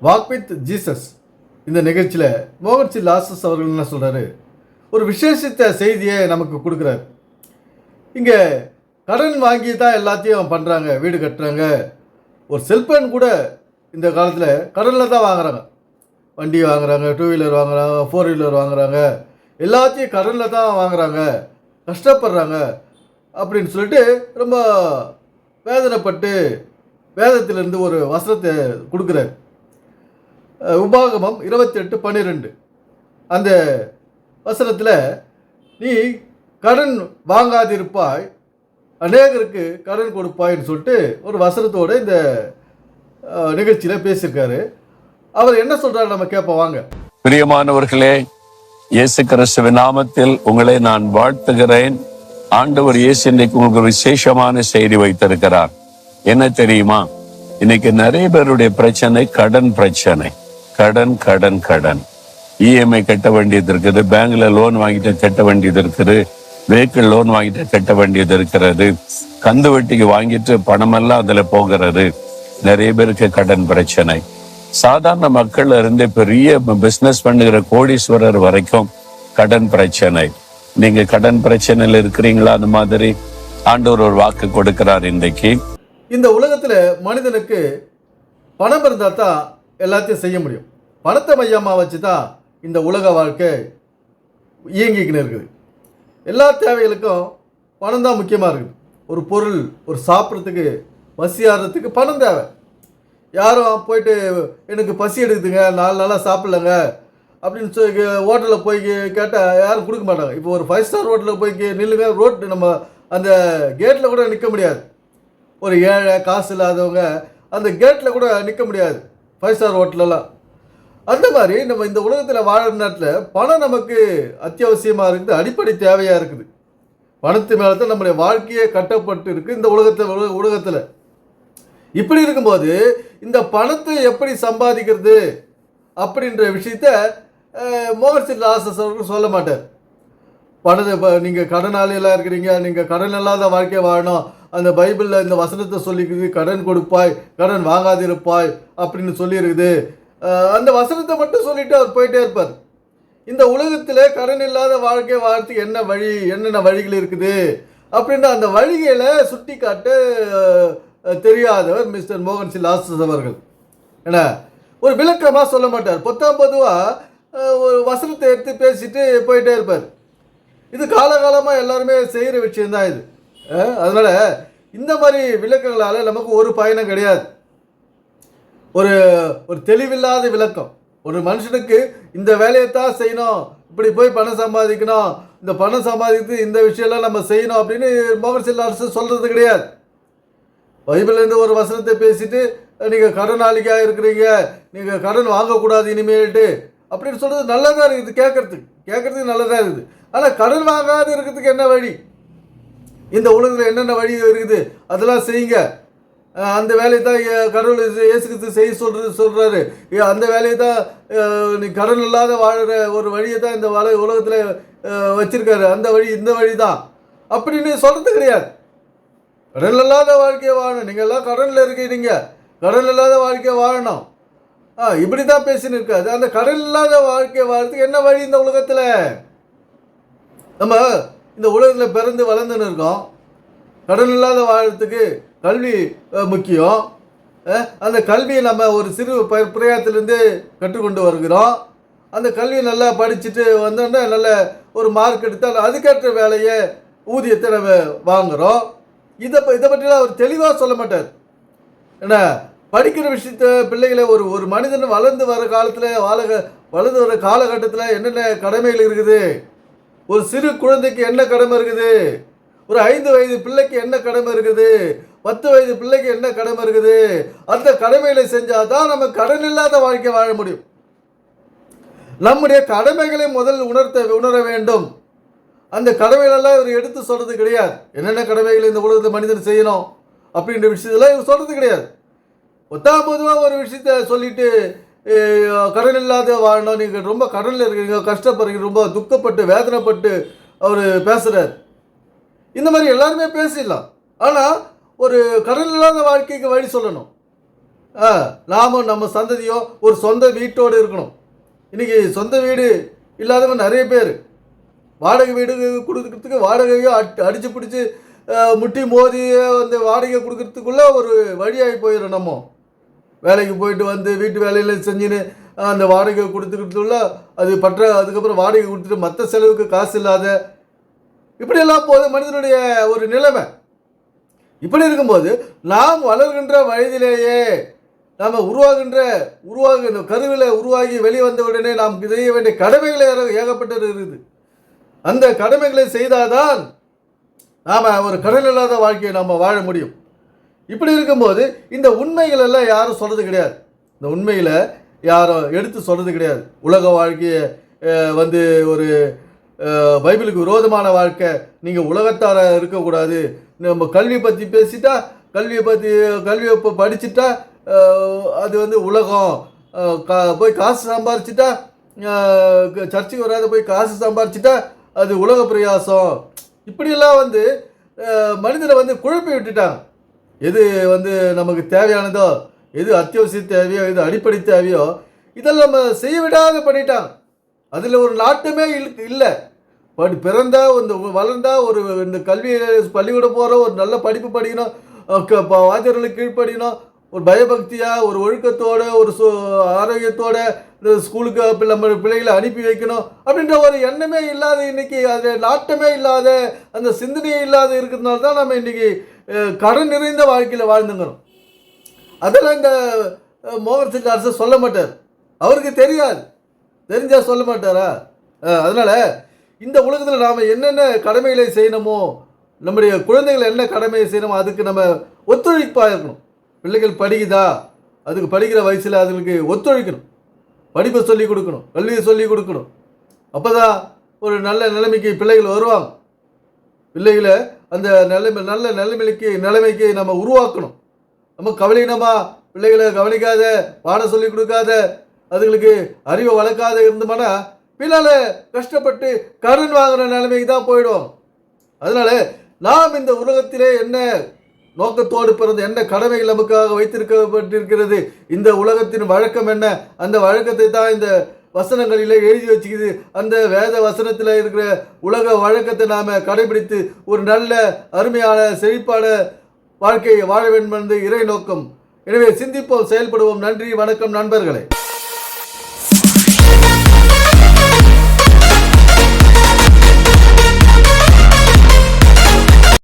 Walk with Jesus இந்த நிகழ்ச்சியில் மோகன் சி லாசஸ் அவர்கள் என்ன சொல்கிறாரு, ஒரு விசேஷித்த செய்தியை நமக்கு கொடுக்குறாரு. இங்கே கடன் வாங்கி தான் எல்லாத்தையும் பண்ணுறாங்க, வீடு கட்டுறாங்க. ஒரு செல்ஃபோன் கூட இந்த காலத்தில் கடனில் தான் வாங்குறாங்க. வண்டி வாங்குறாங்க, 2 வீலர் வாங்குறாங்க, 4 வீலர் வாங்குறாங்க, எல்லாத்தையும் கடனில் தான் வாங்குறாங்க, கஷ்டப்படுறாங்க அப்படின்னு சொல்லிட்டு ரொம்ப வேதனைப்பட்டு வேதத்திலிருந்து ஒரு வசனத்தை கொடுக்குறாரு. உபாகமம் 28:12 அந்த வசனத்தில், நீ கடன் வாங்காதிருப்பாய், அநேகருக்கு கடன் கொடுப்பாயின்னு சொல்லிட்டு ஒரு வசனத்தோடு இந்த நிகழ்ச்சியில் பேசியிருக்காரு. அவர் என்ன சொல்றாரு நம்ம கேட்போம் வாங்க. பிரியமானவர்களே, இயேசு கிறிஸ்துவின் நாமத்தில் உங்களை நான் வாழ்த்துகிறேன். ஆண்டவர் இயேசு இன்றைக்கு உங்களுக்கு விசேஷமான செய்தி வைத்திருக்கிறார். என்ன தெரியுமா? இன்னைக்கு நிறைய பேருடைய பிரச்சனை கடன் பிரச்சனை. கடன் கடன் கடன். இஎம்ஐ கட்ட வேண்டியது இருக்குது, பேங்க்ல லோன் வாங்கிட்டு கட்ட வேண்டியது இருக்குது, வெஹிக்கிள் லோன் வாங்கிட்டு கட்ட வேண்டியது இருக்கிறது, கந்து வட்டிக்கு வாங்கிட்டு பணமெல்லாம் அதுல போகிறது. நிறைய பேருக்கு கடன் பிரச்சனை. சாதாரண மக்கள் இருந்து பெரிய பிசினஸ் பண்ணுகிற கோடீஸ்வரர் வரைக்கும் கடன் பிரச்சனை. நீங்க கடன் பிரச்சனையில் இருக்கிறீங்களா? அந்த மாதிரி ஆண்டவர் ஒரு வாக்கு கொடுக்கிறார். இன்றைக்கு இந்த உலகத்துல மனிதனுக்கு பணம் இருந்தா தான் எல்லாத்தையும் செய்ய முடியும். பணத்தை மையமா வச்சு தான் இந்த உலக வாழ்க்கை இயங்கிக்கின்னு இருக்குது. எல்லா தேவைகளுக்கும் பணம் தான் முக்கியமாக இருக்குது. ஒரு பொருள், ஒரு சாப்பிட்றதுக்கு, பசி ஆடுறதுக்கு பணம் தேவை. யாரும் போயிட்டு எனக்கு பசி எடுக்குதுங்க, 4 நாளாக சாப்பிட்லங்க அப்படின்னு சொல்லி ஹோட்டலில் போய் கேட்டால் யாரும் கொடுக்க மாட்டாங்க. இப்போ ஒரு 5 ஸ்டார் ஹோட்டலில் போய் நில்லுங்க, ரோட்டு நம்ம அந்த கேட்டில் கூட நிற்க முடியாது. ஒரு ஏழை காசு இல்லாதவங்க அந்த கேட்டில் கூட நிற்க முடியாது 5 ஸ்டார் ஹோட்டலெல்லாம். அந்த மாதிரி நம்ம இந்த உலகத்தில் வாழற நேரத்தில் பணம் நமக்கு அத்தியாவசியமாக இருக்குது, அடிப்படை தேவையாக இருக்குது. பணத்து மேலே தான் நம்முடைய வாழ்க்கையே கட்டப்பட்டு இருக்குது இந்த உலகத்தில். இப்படி இருக்கும்போது இந்த பணத்தை எப்படி சம்பாதிக்கிறது அப்படின்ற விஷயத்த மோகன் சி லாசஸ் அவர்கள் சொல்ல மாட்டார். பணத்தை இப்போ நீங்கள் கடனாளியெல்லாம் இருக்கிறீங்க, நீங்கள் கடன் இல்லாத வாழ்க்கையை வாழணும், அந்த பைபிளில் இந்த வசனத்தை சொல்லிக்குது, கடன் கொடுப்பாய், கடன் வாங்காதிருப்பாய் அப்படின்னு சொல்லியிருக்குது. அந்த வசனத்தை மட்டும் சொல்லிட்டு அவர் போயிட்டே இருப்பார். இந்த உலகத்தில் கடன் இல்லாத வாழ்க்கை வாழறதுக்கு என்ன வழி, என்னென்ன வழிகள் இருக்குது அப்படின்னு அந்த வழிகளை சுட்டி காட்ட தெரியாதவர் மிஸ்டர் மோகன் சி லாசஸ் அவர்கள். ஏன்னா ஒரு விளக்கமாக சொல்ல மாட்டார், பொதுவாக ஒரு வசனத்தை எடுத்து பேசிட்டு போயிட்டே இருப்பார். இது காலகாலமாக எல்லாருமே செய்கிற விஷயந்தான் இது. அதனால் இந்த மாதிரி விளக்கங்களால் நமக்கு ஒரு பயனும் கிடையாது. ஒரு தெளிவில்லாத விளக்கம். ஒரு மனுஷனுக்கு இந்த வேலையை தான் செய்யணும், இப்படி போய் பணம் சம்பாதிக்கணும், இந்த பணம் சம்பாதித்து இந்த விஷயம்லாம் நம்ம செய்யணும் அப்படின்னு மோகன் சி லாசஸ் சொல்கிறது கிடையாது. பைபிள்லேருந்து ஒரு வசனத்தை பேசிட்டு நீங்கள் கடனாளிக்காக இருக்கிறீங்க, நீங்கள் கடன் வாங்கக்கூடாது இனிமேல்ட்டு அப்படின்னு சொல்கிறது நல்லதாக இருக்குது, கேட்குறதுக்கு நல்லதாக இருக்குது. ஆனால் கடன் வாங்காது இருக்கிறதுக்கு என்ன வழி, இந்த உலகத்தில் என்னென்ன வழி இருக்குது அதெல்லாம் செய்யுங்க. அந்த வேலையை தான் கடவுள் இயேசு கிறிஸ்து செய்ய சொல்கிறாரு. அந்த வேலையை தான் நீ கடன் இல்லாத வாழ்கிற ஒரு வழியை தான் இந்த உலகத்தில் வச்சுருக்காரு. அந்த வழி இந்த வழி தான் அப்படின்னு சொல்கிறது கிடையாது. கடன் இல்லாத வாழ்க்கையை வாழணும், நீங்கள் எல்லாம் கடனில் இருக்கிறீங்க, கடன் இல்லாத வாழ்க்கையை வாழணும், இப்படி தான் பேசின்னு இருக்காது. அந்த கடன் இல்லாத வாழ்க்கையை வாழறதுக்கு என்ன வழி இந்த உலகத்தில்? நம்ம இந்த உலகத்தில் பிறந்து வளர்ந்துன்னு இருக்கோம். கடன் இல்லாத வாழறதுக்கு கல்வி முக்கியம். அந்த கல்வியை நம்ம ஒரு சிறு பிரயாத்திலேருந்து கற்றுக்கொண்டு வருகிறோம். அந்த கல்வியை நல்லா படிச்சுட்டு வந்தோன்னா நல்ல ஒரு மார்க் எடுத்தால் அதுக்கேற்ற வேலையை, ஊதியத்தை நம்ம வாங்குகிறோம். இதை பற்றிலாம் அவர் தெளிவாக சொல்ல மாட்டார். ஏன்னா படிக்கிற விஷயத்த பிள்ளைகளை ஒரு மனிதன் வளர்ந்து வர காலத்தில் வளர்ந்து வர காலகட்டத்தில் என்னென்ன கடமைகள் இருக்குது, ஒரு சிறு குழந்தைக்கு என்ன கடமை இருக்குது, ஒரு 5 வயது பிள்ளைக்கு என்ன கடமை இருக்குது, 10 வயது பிள்ளைக்கு என்ன கடமை இருக்குது, அந்த கடமைகளை செஞ்சால் தான் நம்ம கடன் இல்லாத வாழ்க்கை வாழ முடியும். நம்முடைய கடமைகளை முதல் உணர வேண்டும். அந்த கடமைகளெல்லாம் இவர் எடுத்து சொல்கிறது கிடையாது. என்னென்ன கடமைகள் இந்த உலகத்தில் மனிதன் செய்யணும் அப்படின்ற விஷயத்தெல்லாம் இவர் சொல்கிறது கிடையாது. பொதுவாக ஒரு விஷயத்த சொல்லிட்டு கடன் இல்லாத வாழணும், நீங்கள் ரொம்ப கடனில் இருக்கிறீங்க, கஷ்டப்படுறீங்க, ரொம்ப துக்கப்பட்டு வேதனைப்பட்டு அவர் பேசுகிறார். இந்த மாதிரி எல்லாருமே பேசிடலாம். ஆனால் ஒரு கடன் இல்லாத வாழ்க்கைக்கு வழி சொல்லணும். நாமும் நம்ம சந்ததியோ ஒரு சொந்த வீட்டோடு இருக்கணும். இன்றைக்கி சொந்த வீடு இல்லாதவங்க நிறைய பேர். வாடகை வீடு கொடுக்கறதுக்கு வாடகையோ அடித்து பிடிச்சி முட்டி மோதி அந்த வாடகை கொடுக்கறதுக்குள்ளே ஒரு வழியாகி போயிடும். நம்ம வேலைக்கு போயிட்டு வந்து வீட்டு வேலையில் செஞ்சுன்னு அந்த வாடகை கொடுத்துக்கிறதுக்குள்ள அது அதுக்கப்புறம் வாடகை கொடுத்துட்டு மற்ற செலவுக்கு காசு இல்லாத இப்படியெல்லாம் போது மனிதனுடைய ஒரு நிலைமை. இப்படி இருக்கும்போது நாம் வளர்கின்ற வயதிலேயே நாம் உருவாகின்ற கருவில் உருவாகி வெளிவந்த உடனே நாம் செய்ய வேண்டிய கடமைகளை ஏகப்பட்டது இருக்குது. அந்த கடமைகளை செய்தாதான் நாம் ஒரு கடன் இல்லாத வாழ்க்கையை நாம் வாழ முடியும். இப்படி இருக்கும்போது இந்த உண்மைகள் எல்லாம் யாரும் சொல்கிறது கிடையாது. இந்த உண்மையில் யாரும் எடுத்து சொல்கிறது கிடையாது. உலக வாழ்க்கையை ஒரு பைபிளுக்கு விரோதமான வாழ்க்கை, நீங்கள் உலகத்தார இருக்கக்கூடாது, நம்ம கல்வி பற்றி பேசிட்டா கல்வியை படிச்சுட்டா அது உலகம், போய் காசு சம்பாரிச்சிட்டா சர்ச்சுக்கு வராத போய் காசு சம்பாரிச்சிட்டா அது உலக பிரயாசம். இப்படியெல்லாம் மனிதனை குழப்பி விட்டுட்டாங்க. எது நமக்கு தேவையானதோ, எது அத்தியாவசிய தேவையோ, எது அடிப்படை தேவையோ இதெல்லாம் நம்ம செய்ய விடாத பண்ணிட்டாங்க. அதில் ஒரு நாட்டமே இல்லை. பிறந்தா வளர்ந்தா இந்த பள்ளிக்கூடம் போகிற ஒரு நல்ல படிப்பு படிக்கணும், வாத்தியர்களுக்கு கீழ்ப்படிக்கணும், ஒரு பயபக்தியாக ஒரு ஒழுக்கத்தோட ஒரு ஆரோக்கியத்தோட ஸ்கூலுக்கு நம்ம பிள்ளைகளை அனுப்பி வைக்கணும் அப்படின்ற ஒரு எண்ணமே இல்லாத, இன்றைக்கி அது நாட்டமே இல்லாத, அந்த சிந்தனையே இல்லாத இருக்கிறதுனால தான் நம்ம இன்றைக்கி கடன் நிறைந்த வாழ்க்கையில் வாழ்ந்துங்கிறோம். அதெல்லாம் இந்த மோகன் சிங் அரசு சொல்ல மாட்டார். அவருக்கு தெரியாது, தெரிஞ்சால் சொல்ல மாட்டாரா? அதனால் இந்த உலகத்தில் நாம் என்னென்ன கடமைகளை செய்யணுமோ, நம்முடைய குழந்தைகள் என்ன கடமையை செய்யணுமோ அதுக்கு நம்ம ஒத்துழைப்பாக இருக்கணும். பிள்ளைகள் படிக்குதா, அதுக்கு படிக்கிற வயசில் அதுங்களுக்கு ஒத்துழைக்கணும், படிப்பை சொல்லிக் கொடுக்கணும், கல்வியை சொல்லிக் கொடுக்கணும். அப்போ தான் ஒரு நல்ல நிலைமைக்கு பிள்ளைகள் வருவாங்க. பிள்ளைகளை அந்த நல்ல நிலைமைக்கு நம்ம உருவாக்கணும். நம்ம கவலையினமாக பிள்ளைகளை கவனிக்காத, பாடம் சொல்லிக் கொடுக்காத, அதுங்களுக்கு அறிவை வளர்க்காத இருந்தோம்னா பின்னால் கஷ்டப்பட்டு கடன் வாங்குகிற நிலைமைக்கு தான் போயிடுவோம். அதனால் நாம் இந்த உலகத்திலே என்ன நோக்கத்தோடு பிறந்த என்ன கடமைகள் நமக்காக வைத்திருக்கப்பட்டிருக்கிறது, இந்த உலகத்தின் வழக்கம் என்ன, அந்த வழக்கத்தை தான் இந்த வசனங்களிலே எழுதி வச்சுக்குது. அந்த வேத வசனத்தில் இருக்கிற உலக வழக்கத்தை நாம் கடைபிடித்து ஒரு நல்ல அருமையான செழிப்பான வாழ்க்கையை வாழ வேண்டும் என்பது இறை நோக்கம். எனவே சிந்திப்போம், செயல்படுவோம். நன்றி, வணக்கம் நண்பர்களே.